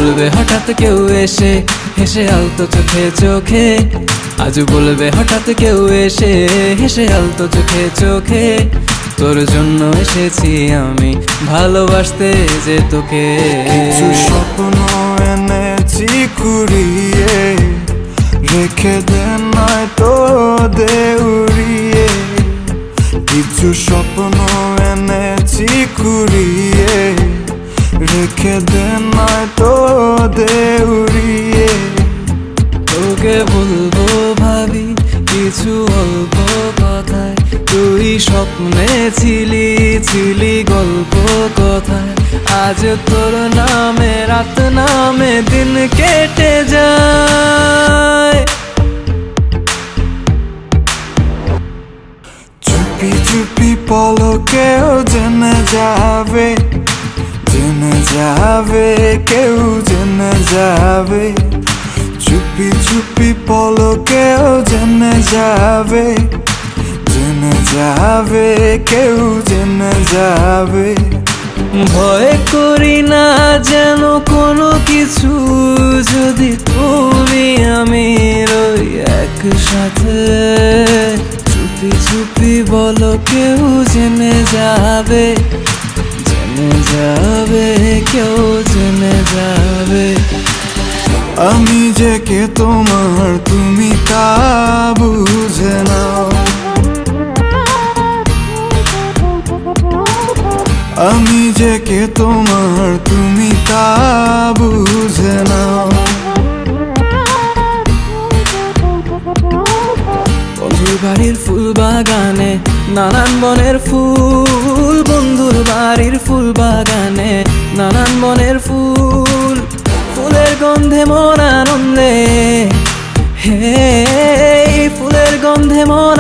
বলবে হঠাৎ কেউ এসে হেসে আলতো চোখে চোখে, আজ বলবে হঠাৎ কেউ এসে হেসে আলতো চোখে চোখে, তোর জন্য এসেছি আমি ভালোবাসতে যে তোকে। কিছু স্বপ্ন এনেছি কুড়িয়ে, রেখে দে নয়তো দে উড়িয়ে। কিছু স্বপ্ন এনেছি কুড়িয়ে, রেখে দে নয়তো দে উড়িয়ে। তোকে বলবো ভাবি কিছু অল্প কথায়, তুই স্বপ্নে ছিলি ছিলি গল্প কথায়, আজ তোর নামে রাত নামে দিন কেটে যায়। চুপি চুপি পলকেও জেনে যাবে, জেনে যাবে কেউ জেনে যাবে। চুপি চুপি পলকেও জেনে যাবে, জেনে যাবে কেউ জেনে যাবে। ভয় করি না যেন কোনো কিছু, যদি তুমি আমি রই একসাথে। চুপি চুপি বলো কেউ জেনে যাবে, জেনে যাবে কেউ জেনে যাবে। আমি যে কে তোমার তুমি তা বুঝে নাও, আমি যে কে তোমার তুমি তা বুঝে নাও। বন্ধুর বাড়ির ফুল বাগানে নানান বনের ফুল, বন্ধুর বাড়ির ফুল বাগানে নানান বনের ফুল, ফুলের গন্ধে মন আনন্দে, হে ফুলের গন্ধে মন